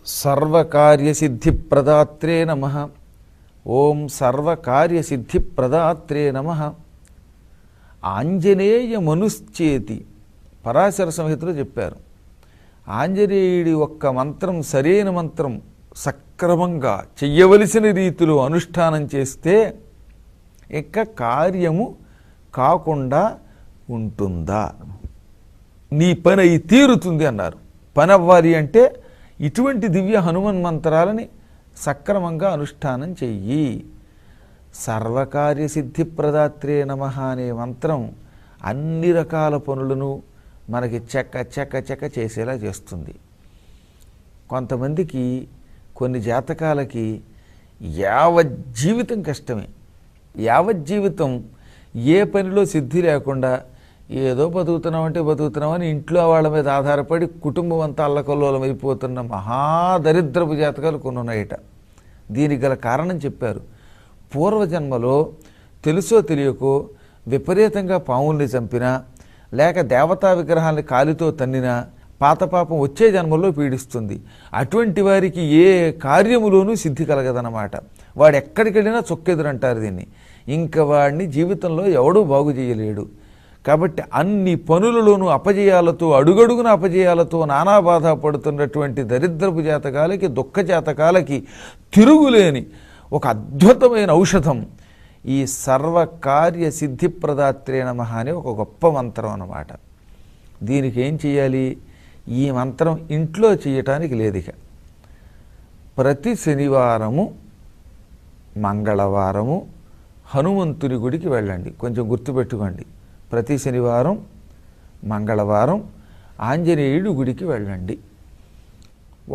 సర్వకార్యసిద్ధిప్రదాత్రే నమః. ఓం సర్వకార్యసిద్ధిప్రదాత్రే నమః. ఆంజనేయమనుశ్చేతి పరాశర సంహితలో చెప్పారు. ఆంజనేయుడి ఒక్క మంత్రం సరైన మంత్రం సక్రమంగా చెయ్యవలసిన రీతిలో అనుష్ఠానం చేస్తే ఇక కార్యము కాకుండా ఉంటుందా? నీ పని అయి తీరుతుంది అన్నారు. పని అవ్వాలి అంటే ఇటువంటి దివ్య హనుమన్ మంత్రాలని సక్రమంగా అనుష్ఠానం చెయ్యి. సర్వకార్యసిద్ధిప్రదాత్రే నమః అనే మంత్రం అన్ని రకాల పనులను మనకి చెక్క చెక్క చెక్క చేసేలా చేస్తుంది. కొంతమందికి కొన్ని జాతకాలకి యావజ్జీవితం కష్టమే. యావజ్జీవితం ఏ పనిలో సిద్ధి లేకుండా ఏదో బతుకుతున్నామంటే బతుకుతున్నామని ఇంట్లో వాళ్ళ మీద ఆధారపడి కుటుంబం అంతా అల్లకల్లోలం అయిపోతున్న మహాదరిద్రపు జాతకాలు కొన్ని ఉన్నాయట. దీనికి గల కారణం చెప్పారు. పూర్వజన్మలో తెలుసో తెలియకో విపరీతంగా పావుల్ని చంపినా లేక దేవతా విగ్రహాన్ని కాలితో తన్నినా పాతపాపం వచ్చే జన్మల్లో పీడిస్తుంది. అటువంటి వారికి ఏ కార్యములోనూ సిద్ధి కలగదన్నమాట. వాడు ఎక్కడికి వెళ్ళినా చొక్కెదురంటారు దీన్ని. ఇంకా వాడిని జీవితంలో ఎవడూ బాగు చేయలేడు. కాబట్టి అన్ని పనులలోనూ అపజయాలతో అడుగడుగున అపజయాలతో నానా బాధ పడుతున్నటువంటి దరిద్రపు జాతకాలకి దుఃఖ జాతకాలకి తిరుగులేని ఒక అద్భుతమైన ఔషధం ఈ సర్వకార్య సిద్ధిప్రదాత్రే నమః అనే ఒక గొప్ప మంత్రం అన్నమాట. దీనికి ఏం చేయాలి? ఈ మంత్రం ఇంట్లో చేయటానికి లేదిక. ప్రతి శనివారము మంగళవారము హనుమంతుని గుడికి వెళ్ళండి. కొంచెం గుర్తుపెట్టుకోండి. ప్రతి శనివారం మంగళవారం ఆంజనేయుడి గుడికి వెళ్ళండి.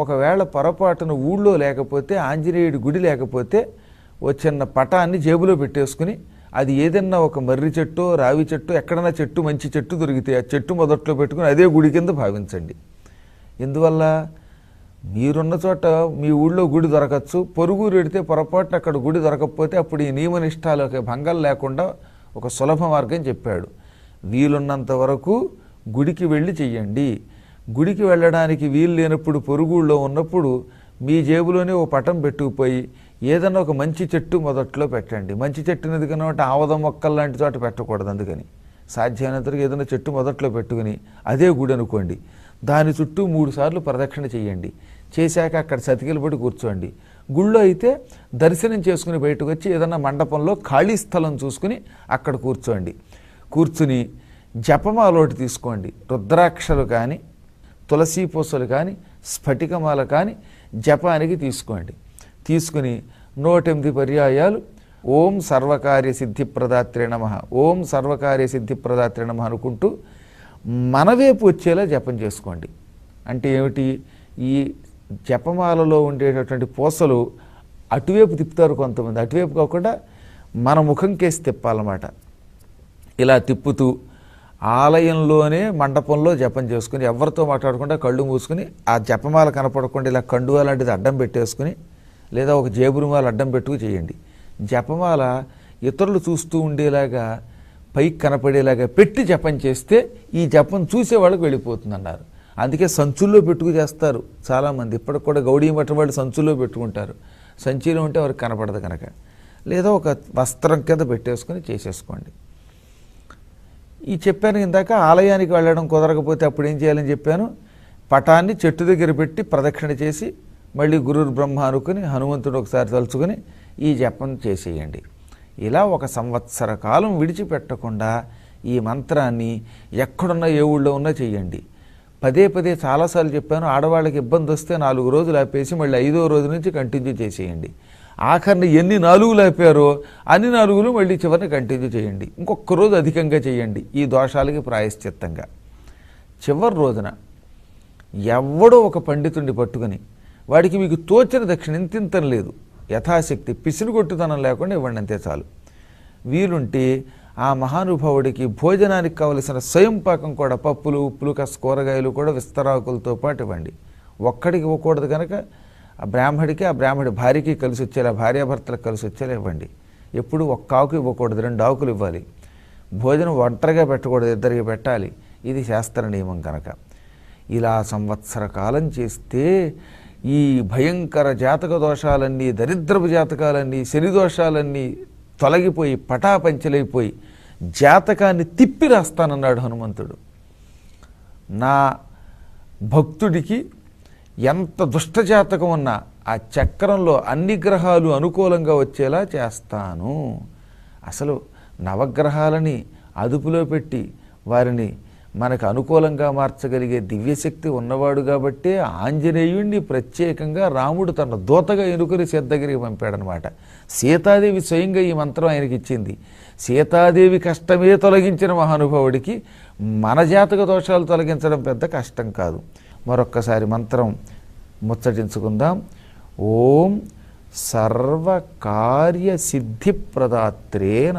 ఒకవేళ పొరపాటున ఊళ్ళో లేకపోతే ఆంజనేయుడి గుడి లేకపోతే ఓ చిన్న పటాన్ని జేబులో పెట్టేసుకుని అది ఏదన్నా ఒక మర్రి చెట్టు రావి చెట్టు ఎక్కడన్నా చెట్టు మంచి చెట్టు దొరికితే ఆ చెట్టు మొదట్లో పెట్టుకుని అదే గుడి కింద భావించండి. ఎందువల్ల మీరున్న చోట మీ ఊళ్ళో గుడి దొరకచ్చు, పొరుగురు పెడితే పొరపాటున అక్కడ గుడి దొరకకపోతే అప్పుడు ఈ నియమనిష్టాలకి భంగం లేకుండా ఒక సులభ మార్గం చెప్పాడు. వీలున్నంత వరకు గుడికి వెళ్ళి చెయ్యండి. గుడికి వెళ్ళడానికి వీలు లేనప్పుడు పొరుగుళ్ళో ఉన్నప్పుడు మీ జేబులోనే ఓ పటం పెట్టుకుపోయి ఏదన్నా ఒక మంచి చెట్టు మొదట్లో పెట్టండి. మంచి చెట్టుని ఎందుకనంటే ఆవదం మొక్కలు లాంటి చోట పెట్టకూడదు. అందుకని సాధ్యమైనంతవరకు ఏదైనా చెట్టు మొదట్లో పెట్టుకుని అదే గుడి అనుకోండి. దాని చుట్టూ 3 సార్లు ప్రదక్షిణ చేయండి. చేశాక అక్కడ సతికిలు పడి కూర్చోండి. గుళ్ళో అయితే దర్శనం చేసుకుని బయటకు వచ్చి ఏదన్నా మండపంలో ఖాళీ స్థలం చూసుకుని అక్కడ కూర్చోండి. కూర్చుని జపమాలోటి తీసుకోండి. రుద్రాక్షలు కానీ తులసీ పూసలు కానీ స్ఫటికమాల కానీ జపానికి తీసుకోండి. తీసుకుని 108 పర్యాయాలు ఓం సర్వకార్య సిద్ధిప్రదాత్రే నమః, ఓం సర్వకార్య సిద్ధిప్రదాత్రే నమః అనుకుంటూ మనవైపు వచ్చేలా జపం చేసుకోండి. అంటే ఏమిటి? ఈ జపమాలలో ఉండేటటువంటి పూసలు అటువైపు తిప్పుతారు కొంతమంది. అటువైపు కాకుండా మన ముఖం కేసి తిప్పాలన్నమాట. ఇలా తిప్పుతూ ఆలయంలోనే మండపంలో జపం చేసుకుని ఎవరితో మాట్లాడకుండా కళ్ళు మూసుకుని ఆ జపమాల కనపడకుండా ఇలా కండువా లాంటిది అడ్డం పెట్టేసుకుని లేదా ఒక జేబురుమాల అడ్డం పెట్టుకు చేయండి. జపమాల ఇతరులు చూస్తూ ఉండేలాగా పైకి కనపడేలాగా పెట్టి జపం చేస్తే ఈ జపం చూసే వాళ్ళకి వెళ్ళిపోతుంది అన్నారు. అందుకే సంచుల్లో పెట్టుకు చేస్తారు చాలామంది. ఇప్పటికి కూడా గౌడీ మఠం వాళ్ళు సంచుల్లో పెట్టుకుంటారు. సంచిలో ఉంటే వారికి కనపడదు కనుక. లేదా ఒక వస్త్రం కింద పెట్టేసుకొని చేసేసుకోండి. ఈ చెప్పాను ఇందాక. ఆలయానికి వెళ్ళడం కుదరకపోతే అప్పుడు ఏం చేయాలని చెప్పాను. పటాన్ని చెట్టు దగ్గర పెట్టి ప్రదక్షిణ చేసి మళ్ళీ గురుర్ బ్రహ్మ అనుకుని హనుమంతుడు ఒకసారి తలుచుకొని ఈ జపం చేసేయండి. ఇలా 1 సంవత్సర కాలం విడిచిపెట్టకుండా ఈ మంత్రాన్ని ఎక్కడున్నా ఏ ఊళ్ళో ఉన్నా చేయండి. పదే పదే చాలాసార్లు చెప్పాను. ఆడవాళ్ళకి ఇబ్బంది వస్తే 4 రోజులు ఆపేసి మళ్ళీ 5వ రోజు నుంచి కంటిన్యూ చేసేయండి. ఆఖరిని ఎన్ని 4 ఆపారో అన్ని 4 మళ్ళీ చివరిని కంటిన్యూ చేయండి. ఇంకొక రోజు అధికంగా చేయండి ఈ దోషాలకి ప్రాయశ్చిత్తంగా. చివరి రోజున ఎవడో ఒక పండితుడిని పట్టుకుని వాడికి మీకు తోచిన దక్షిణ ఇంతింతం లేదు, యథాశక్తి పిసినుగొట్టుతనం లేకుండా ఇవ్వండి, అంతే చాలు. వీలుంటే ఆ మహానుభావుడికి భోజనానికి కావలసిన స్వయం పాకం కూడా పప్పులు ఉప్పులు కూరగాయలు కూడా విస్తరాకులతో పాటు ఇవ్వండి. ఒక్కడికి ఇవ్వకూడదు కనుక ఆ బ్రాహ్మడికి ఆ బ్రాహ్మడి భార్యకి కలిసి వచ్చేలా భార్యాభర్తలకు కలిసి వచ్చేలా ఇవ్వండి. ఎప్పుడు ఒక్క ఆకు ఇవ్వకూడదు, 2 ఆకులు ఇవ్వాలి. భోజనం ఒంటరిగా పెట్టకూడదు, 2కి పెట్టాలి. ఇది శాస్త్ర నియమం కనుక. ఇలా సంవత్సర కాలం చేస్తే ఈ భయంకర జాతక దోషాలన్నీ, దరిద్రపు జాతకాలన్నీ, శని దోషాలన్నీ తొలగిపోయి పటాపంచలైపోయి జాతకాన్ని తిప్పి రాస్తానన్నాడు హనుమంతుడు. నా భక్తుడికి ఎంత దుష్టజాతకం ఉన్నా ఆ చక్రంలో అన్ని గ్రహాలు అనుకూలంగా వచ్చేలా చేస్తాను. అసలు నవగ్రహాలని అదుపులో పెట్టి వారిని మనకు అనుకూలంగా మార్చగలిగే దివ్యశక్తి ఉన్నవాడు కాబట్టే ఆంజనేయుణ్ణి ప్రత్యేకంగా రాముడు తన దూతగా ఎన్నుకొని సీత దగ్గరికి పంపాడనమాట. సీతాదేవి స్వయంగా ఈ మంత్రం ఆయనకి ఇచ్చింది. సీతాదేవి కష్టమే తొలగించిన మహానుభావుడికి మన జాతక దోషాలు తొలగించడం పెద్ద కష్టం కాదు. మరొక్కసారి మంత్రం ముచ్చటించుకుందాం. ఓం సర్వకార్య సిద్ధిప్రదాత్రే